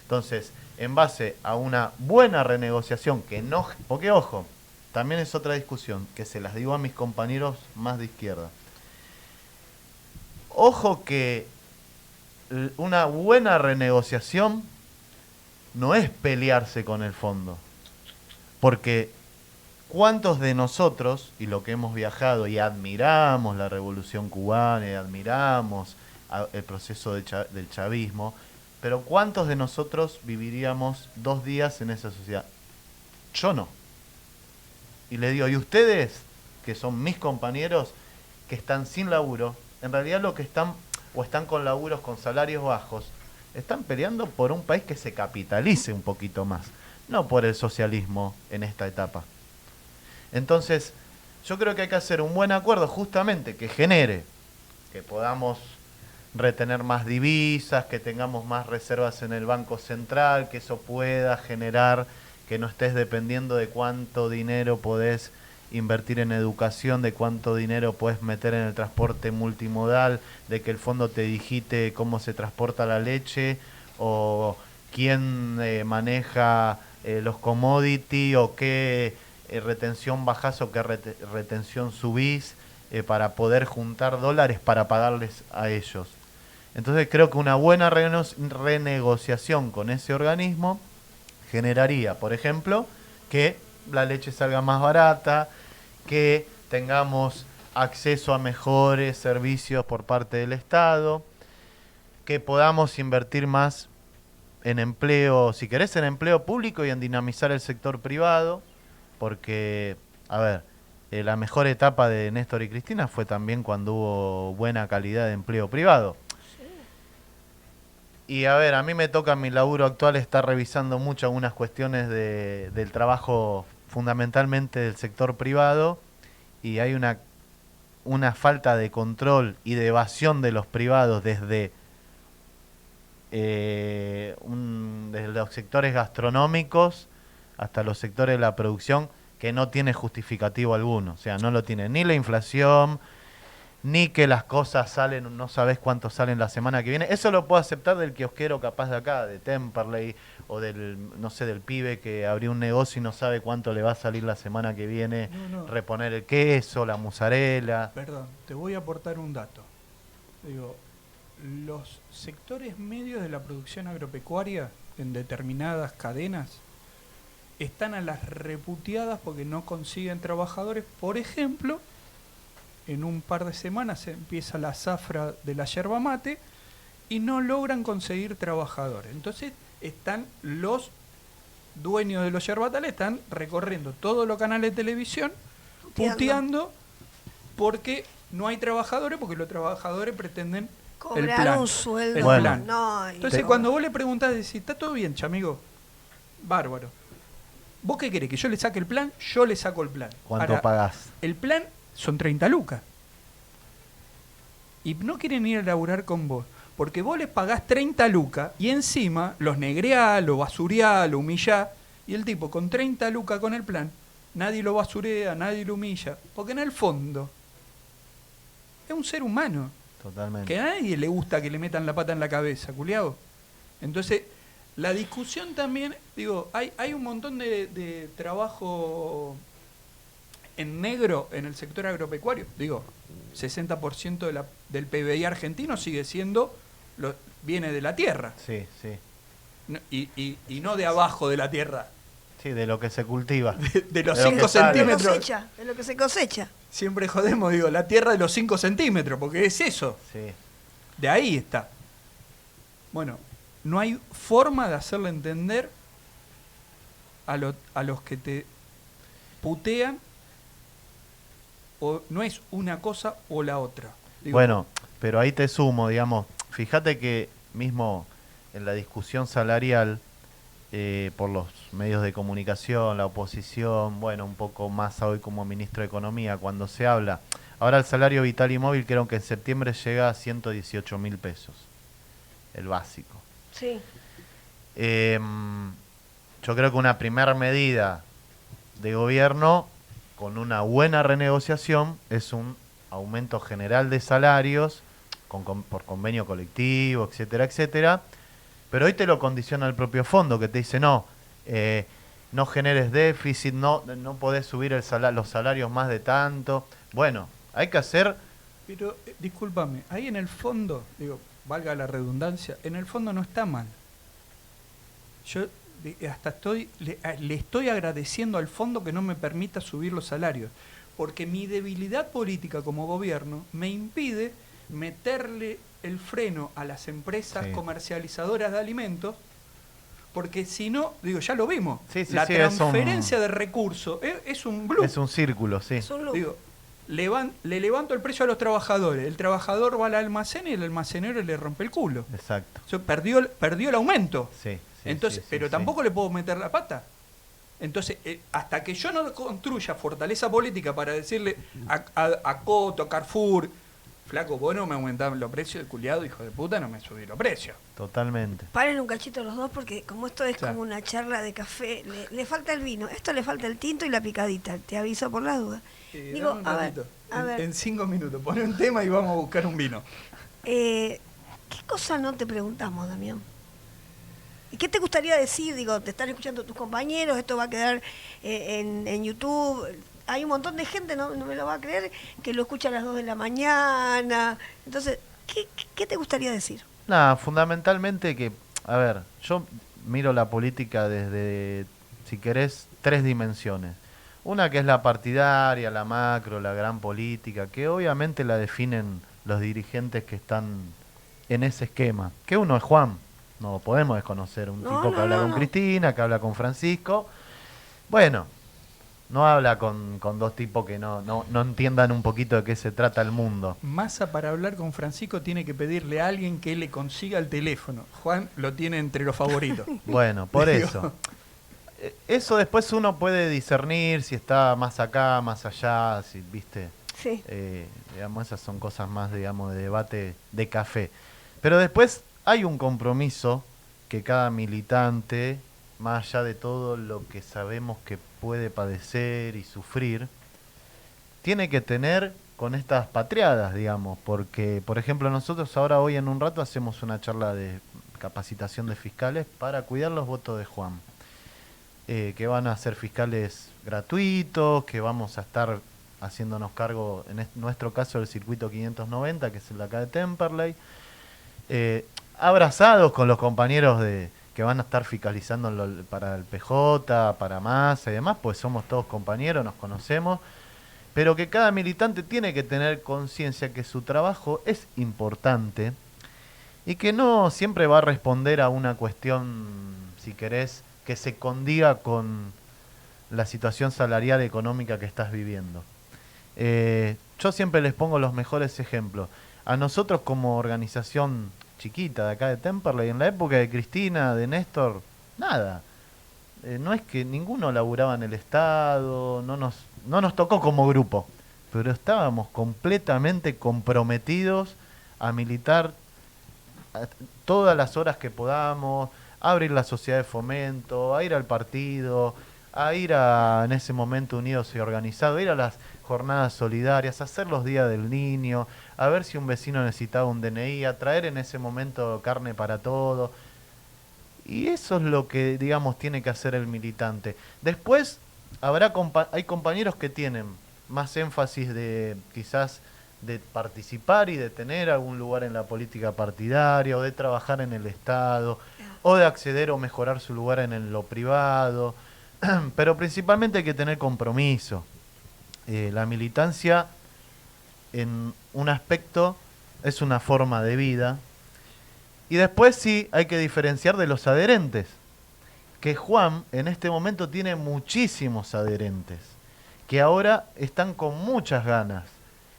Entonces, en base a una buena renegociación, que no, porque ojo, también es otra discusión, que se las digo a mis compañeros más de izquierda. Ojo que una buena renegociación no es pelearse con el fondo, porque ¿cuántos de nosotros, y lo que hemos viajado y admiramos la Revolución Cubana y admiramos el proceso del chavismo, pero cuántos de nosotros viviríamos 2 días en esa sociedad? Yo no. Y le digo, ¿y ustedes, que son mis compañeros, que están sin laburo, en realidad lo que están, o están con laburos con salarios bajos, están peleando por un país que se capitalice un poquito más, no por el socialismo en esta etapa? Entonces, yo creo que hay que hacer un buen acuerdo justamente que genere, que podamos retener más divisas, que tengamos más reservas en el Banco Central, que eso pueda generar que no estés dependiendo de cuánto dinero podés invertir en educación, de cuánto dinero puedes meter en el transporte multimodal, de que el fondo te digite cómo se transporta la leche o quién maneja los commodities o qué retención bajás o qué retención subís para poder juntar dólares para pagarles a ellos. Entonces creo que una buena renegociación con ese organismo generaría, por ejemplo, que la leche salga más barata, que tengamos acceso a mejores servicios por parte del Estado, que podamos invertir más en empleo, si querés, en empleo público y en dinamizar el sector privado, porque, a ver, la mejor etapa de Néstor y Cristina fue también cuando hubo buena calidad de empleo privado. Y a ver, a mí me toca en mi laburo actual estar revisando mucho algunas cuestiones del trabajo fundamentalmente del sector privado, y hay una falta de control y de evasión de los privados desde los sectores gastronómicos hasta los sectores de la producción, que no tiene justificativo alguno. O sea, no lo tiene ni la inflación, ni que las cosas salen, no sabes cuánto salen la semana que viene. Eso lo puedo aceptar del kiosquero capaz de acá, de Temperley, o del, no sé, del pibe que abrió un negocio y no sabe cuánto le va a salir la semana que viene reponer el queso, la mozzarella.
Perdón, te voy a aportar un dato. Digo, los sectores medios de la producción agropecuaria en determinadas cadenas están a las reputeadas porque no consiguen trabajadores. Por ejemplo, en un par de semanas empieza la zafra de la yerba mate y no logran conseguir trabajadores. Entonces están los dueños de los yerbatales, están recorriendo todos los canales de televisión puteando porque no hay trabajadores, porque los trabajadores pretenden
cobrar
el plan,
un sueldo.
el
Bueno,
plan.
No,
Entonces cuando vos le preguntás, decís, ¿está todo bien, chamigo? Bárbaro. ¿Vos qué querés? ¿Que yo le saque el plan? Yo le saco el plan.
¿Cuánto
Ahora,
pagás?
el plan son 30 lucas. Y no quieren ir a laburar con vos, porque vos les pagás 30 lucas y encima los negreás, lo basureás, lo humillás, y el tipo con 30 lucas con el plan, nadie lo basurea, nadie lo humilla, porque en el fondo es un ser humano.
Totalmente.
Que a nadie le gusta que le metan la pata en la cabeza, culiao. Entonces, la discusión también, digo, hay un montón de trabajo en negro en el sector agropecuario. Digo, 60% del PBI argentino sigue siendo, viene de la tierra.
Sí, sí.
No, y no de abajo de la tierra.
Sí, de lo que se cultiva.
De los
De lo
5
que sale.
centímetros.
de lo que se cosecha.
Siempre jodemos, digo, la tierra de los 5 centímetros, porque es eso.
Sí.
De ahí está. Bueno, no hay forma de hacerle entender a los que te putean, o no es una cosa o la otra. Digo,
Bueno, pero ahí te sumo, digamos, fíjate que mismo en la discusión salarial, por los medios de comunicación, la oposición, bueno, un poco más hoy como ministro de Economía, cuando se habla. Ahora el salario vital y móvil creo que en septiembre llega a 118.000 pesos, el básico.
Sí.
Yo creo que una primera medida de gobierno con una buena renegociación es un aumento general de salarios por convenio colectivo, etcétera, etcétera. Pero hoy te lo condiciona el propio fondo, que te dice no generes déficit, no podés subir los salarios más de tanto. Bueno, hay que hacer...
Pero, discúlpame, ahí en el fondo, digo, valga la redundancia, en el fondo no está mal. Yo hasta le estoy agradeciendo al fondo que no me permita subir los salarios, porque mi debilidad política como gobierno me impide meterle el freno a las empresas comercializadoras de alimentos, porque si no, digo, ya lo vimos, la transferencia de recursos es un loop.
Es un círculo, sí.
Digo, le levanto el precio a los trabajadores, el trabajador va al almacén y el almacenero le rompe el culo.
Exacto.
O sea, perdió el aumento.
Sí.
Entonces, pero tampoco le puedo meter la pata. Entonces, hasta que yo no construya fortaleza política para decirle a Coto, a Carrefour, flaco, vos no me aumentás los precios, el culiado, hijo de puta, no me subí los precios.
Totalmente.
Paren un cachito los dos porque como esto es como una charla de café, le falta el vino, esto le falta el tinto y la picadita, te aviso por la duda. Digo, a ver.
En 5 minutos, pone un tema y vamos a buscar un vino.
¿Qué cosa no te preguntamos, Damián? ¿Y qué te gustaría decir? Digo, te están escuchando tus compañeros, esto va a quedar en YouTube. Hay un montón de gente, no me lo va a creer, que lo escucha a las 2 de la mañana. Entonces, ¿qué te gustaría decir?
Nada, fundamentalmente que, a ver, yo miro la política desde, si querés, 3 dimensiones. Una que es la partidaria, la macro, la gran política, que obviamente la definen los dirigentes que están en ese esquema. Que uno es Juan. No podemos desconocer un tipo que habla con Cristina, que habla con Francisco. Bueno, no habla con 2 tipos que no entiendan un poquito de qué se trata el mundo.
Massa para hablar con Francisco tiene que pedirle a alguien que le consiga el teléfono. Juan lo tiene entre los favoritos.
Bueno, por eso. Eso después uno puede discernir si está más acá, más allá, si viste.
Sí.
Digamos, esas son cosas más, digamos, de debate de café. Pero después hay un compromiso que cada militante, más allá de todo lo que sabemos que puede padecer y sufrir, tiene que tener con estas patriadas, digamos, porque, por ejemplo, nosotros ahora hoy en un rato hacemos una charla de capacitación de fiscales para cuidar los votos de Juan, que van a ser fiscales gratuitos, que vamos a estar haciéndonos cargo, en nuestro caso, del circuito 590, que es el de acá de Temperley, abrazados con los compañeros que van a estar fiscalizando para el PJ, para Massa y demás, pues somos todos compañeros, nos conocemos, pero que cada militante tiene que tener conciencia que su trabajo es importante y que no siempre va a responder a una cuestión, si querés, que se condiga con la situación salarial económica que estás viviendo. Yo siempre les pongo los mejores ejemplos. A nosotros como organización chiquita de acá de Temperley, en la época de Cristina, de Néstor, nada. No es que ninguno laburaba en el Estado, no nos tocó como grupo, pero estábamos completamente comprometidos a militar todas las horas que podamos, a abrir la sociedad de fomento, a ir al partido, a ir en ese momento Unidos y Organizados, a ir a las jornadas solidarias, a hacer los días del niño, a ver si un vecino necesitaba un DNI, a traer en ese momento carne para todo. Y eso es lo que, digamos, tiene que hacer el militante. Después hay compañeros que tienen más énfasis de quizás de participar y de tener algún lugar en la política partidaria, o de trabajar en el Estado, o de acceder o mejorar su lugar en lo privado, pero principalmente hay que tener compromiso. La militancia, en un aspecto, es una forma de vida. Y después sí hay que diferenciar de los adherentes, que Juan en este momento tiene muchísimos adherentes, que ahora están con muchas ganas.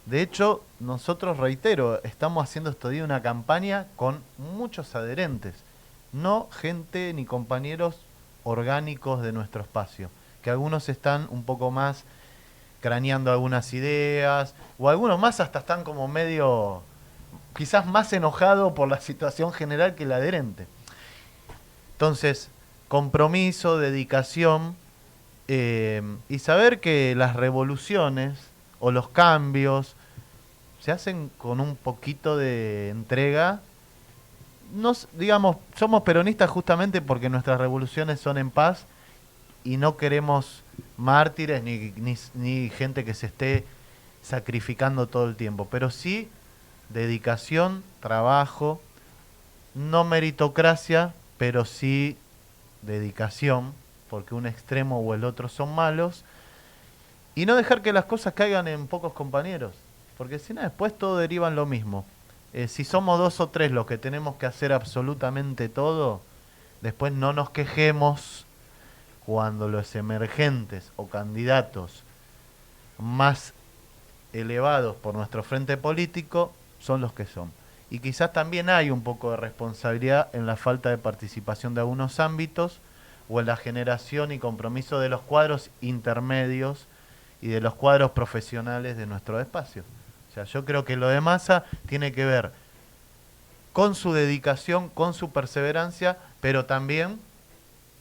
De hecho, nosotros, reitero, estamos haciendo estos días una campaña con muchos adherentes, no gente ni compañeros orgánicos de nuestro espacio, que algunos están un poco más craneando algunas ideas, o algunos más hasta están como medio, quizás más enojados por la situación general que el adherente. Entonces, compromiso, dedicación, y saber que las revoluciones o los cambios se hacen con un poquito de entrega. Digamos, somos peronistas justamente porque nuestras revoluciones son en paz y no queremos mártires ni gente que se esté sacrificando todo el tiempo, pero sí dedicación, trabajo, no meritocracia, pero sí dedicación, porque un extremo o el otro son malos, y no dejar que las cosas caigan en pocos compañeros, porque si no después todo deriva en lo mismo. Si somos 2 o 3 los que tenemos que hacer absolutamente todo, después no nos quejemos cuando los emergentes o candidatos más elevados por nuestro frente político son los que son. Y quizás también hay un poco de responsabilidad en la falta de participación de algunos ámbitos o en la generación y compromiso de los cuadros intermedios y de los cuadros profesionales de nuestro espacio. O sea, yo creo que lo de Massa tiene que ver con su dedicación, con su perseverancia, pero también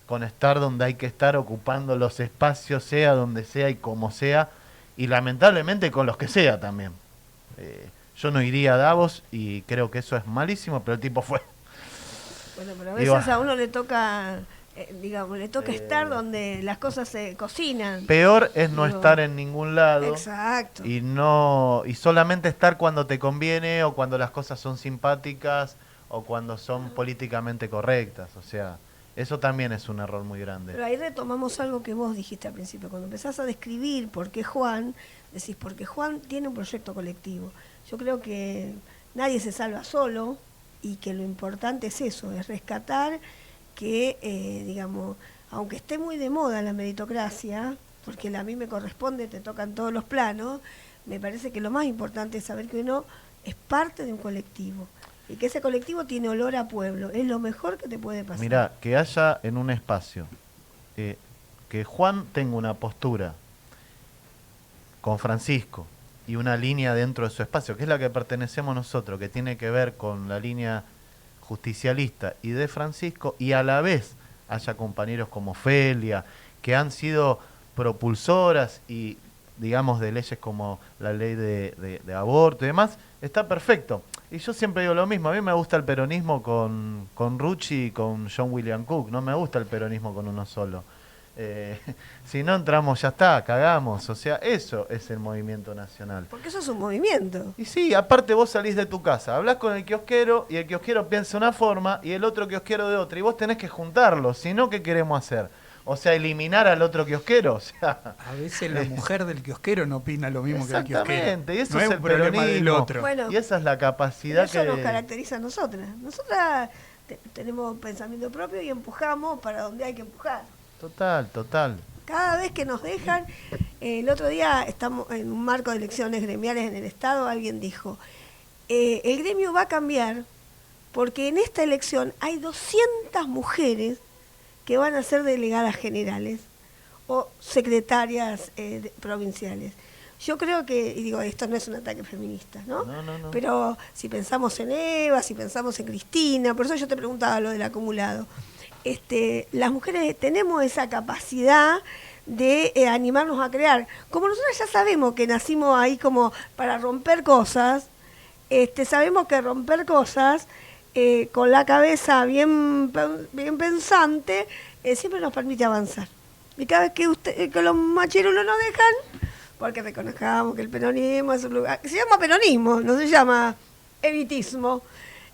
con estar donde hay que estar, ocupando los espacios, sea donde sea y como sea, y lamentablemente con los que sea también. Yo no iría a Davos y creo que eso es malísimo, pero el tipo fue.
Bueno, pero a veces a uno le toca, estar donde las cosas se cocinan.
Peor es no estar en ningún lado.
Exacto.
Y solamente estar cuando te conviene o cuando las cosas son simpáticas o cuando son políticamente correctas. O sea, eso también es un error muy grande.
Pero ahí retomamos algo que vos dijiste al principio. Cuando empezás a describir por qué Juan, decís, porque Juan tiene un proyecto colectivo. Yo creo que nadie se salva solo y que lo importante es eso, es rescatar que, aunque esté muy de moda la meritocracia, porque a mí me corresponde, te tocan todos los planos, me parece que lo más importante es saber que uno es parte de un colectivo y que ese colectivo tiene olor a pueblo. Es lo mejor que te puede pasar.
Mirá, que haya en un espacio, que Juan tenga una postura con Francisco y una línea dentro de su espacio, que es la que pertenecemos nosotros, que tiene que ver con la línea justicialista y de Francisco, y a la vez haya compañeros como Felia, que han sido propulsoras y, digamos, de leyes como la ley de aborto y demás, está perfecto. Y yo siempre digo lo mismo, a mí me gusta el peronismo con Rucci y con John William Cook, no me gusta el peronismo con uno solo. Si no entramos, ya está, cagamos. O sea, eso es el movimiento nacional.
Porque eso es un movimiento.
Y sí, aparte vos salís de tu casa, hablás con el kiosquero y el kiosquero piensa una forma y el otro kiosquero de otra. Y vos tenés que juntarlos, si no, ¿qué queremos hacer? O sea, eliminar al otro kiosquero. O sea,
a veces la mujer del kiosquero no opina lo mismo que el kiosquero.
Exactamente, y eso
no
es el
problema del
peronismo.
otro.
Bueno,
y esa es la capacidad
eso
que
nos caracteriza a nosotras. Nosotras tenemos pensamiento propio y empujamos para donde hay que empujar.
Total.
Cada vez que nos dejan, el otro día estamos en un marco de elecciones gremiales en el Estado, alguien dijo, el gremio va a cambiar porque en esta elección hay 200 mujeres que van a ser delegadas generales o secretarias provinciales. Yo creo que, y digo, esto no es un ataque feminista, ¿no?
No.
Pero si pensamos en Eva, si pensamos en Cristina, por eso yo te preguntaba lo del acumulado. Las mujeres tenemos esa capacidad de animarnos a crear. Como nosotros ya sabemos que nacimos ahí como para romper cosas, sabemos que romper cosas con la cabeza bien pensante siempre nos permite avanzar. Y cada vez que los machirulos nos dejan, porque reconozcamos que el peronismo es un lugar, se llama peronismo, no se llama evitismo.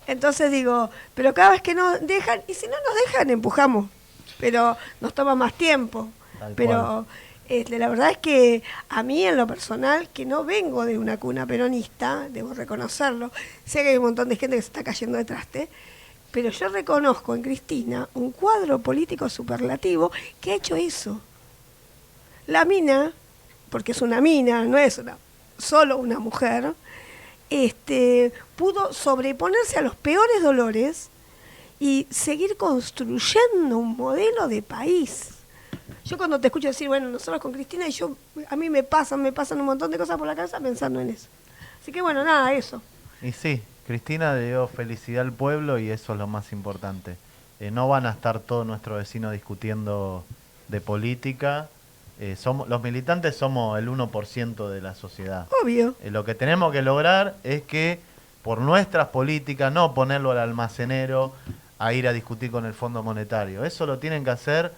Entonces digo, pero cada vez que nos dejan, y si no nos dejan, empujamos, pero nos toma más tiempo. Pero la verdad es que a mí en lo personal, que no vengo de una cuna peronista, debo reconocerlo, sé que hay un montón de gente que se está cayendo de traste, pero yo reconozco en Cristina un cuadro político superlativo que ha hecho eso. La mina, porque es una mina, no es solo una mujer, pudo sobreponerse a los peores dolores y seguir construyendo un modelo de país. Yo cuando te escucho decir, bueno, nosotros con Cristina, y a mí me pasan un montón de cosas por la cabeza pensando en eso. Así que bueno, nada, eso.
Y sí, Cristina le dio felicidad al pueblo y eso es lo más importante. No van a estar todos nuestros vecinos discutiendo de política. Los militantes somos el 1% de la sociedad.
Obvio.
Lo que tenemos que lograr es que por nuestras políticas, no ponerlo al almacenero a ir a discutir con el Fondo Monetario. Eso lo tienen que hacer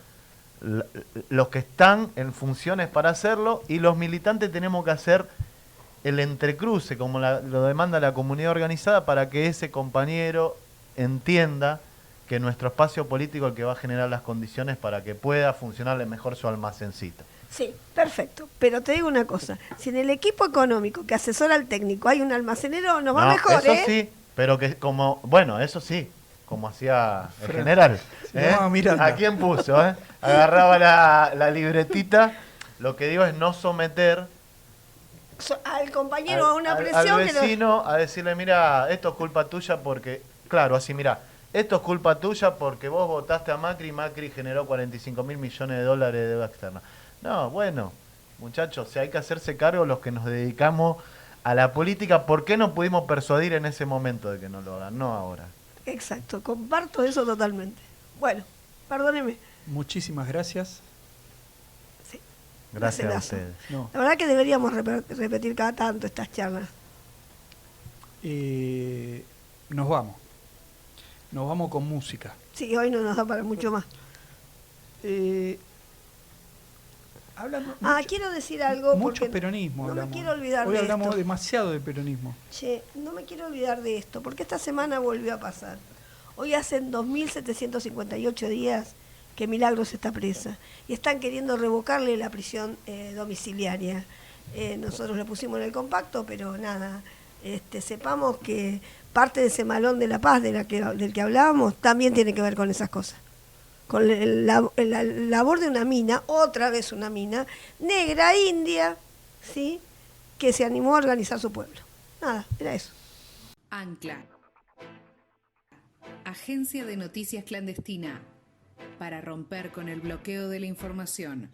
los que están en funciones para hacerlo, y los militantes tenemos que hacer el entrecruce, como lo demanda la comunidad organizada, para que ese compañero entienda que nuestro espacio político es el que va a generar las condiciones para que pueda funcionarle mejor su almacencito.
Sí, perfecto. Pero te digo una cosa, si en el equipo económico que asesora al técnico hay un almacenero, nos va mejor,
eso sí, pero que eso sí, como hacía el general. ¿A quién puso? Agarraba la libretita. Lo que digo es no someter
al compañero a una presión.
Al vecino a decirle, mira, esto es culpa tuya porque, claro, así, mira, esto es culpa tuya porque vos votaste a Macri y Macri generó 45 mil millones de dólares de deuda externa. No, bueno, muchachos, si hay que hacerse cargo los que nos dedicamos a la política, ¿por qué no pudimos persuadir en ese momento de que no lo hagan? No ahora.
Exacto, comparto eso totalmente. Bueno, perdóneme.
Muchísimas gracias.
Sí.
Gracias a ustedes.
No.
La verdad que deberíamos repetir cada tanto estas charlas.
Nos vamos. Nos vamos con música.
Sí, hoy no nos da para mucho más. Quiero decir algo.
Mucho peronismo
no
hablamos.
Me quiero olvidar
Hoy
de
hablamos
esto.
demasiado de peronismo.
Che, no me quiero olvidar de esto, porque esta semana volvió a pasar. Hoy hacen 2.758 días que Milagros está presa y están queriendo revocarle la prisión domiciliaria. Nosotros lo pusimos en el compacto, pero nada, sepamos que parte de ese malón de la paz del que hablábamos también tiene que ver con esas cosas. Con la labor de una mina, otra vez una mina, negra, india, ¿sí?, que se animó a organizar su pueblo. Nada, era eso.
Ancla, agencia de noticias clandestina, para romper con el bloqueo de la información.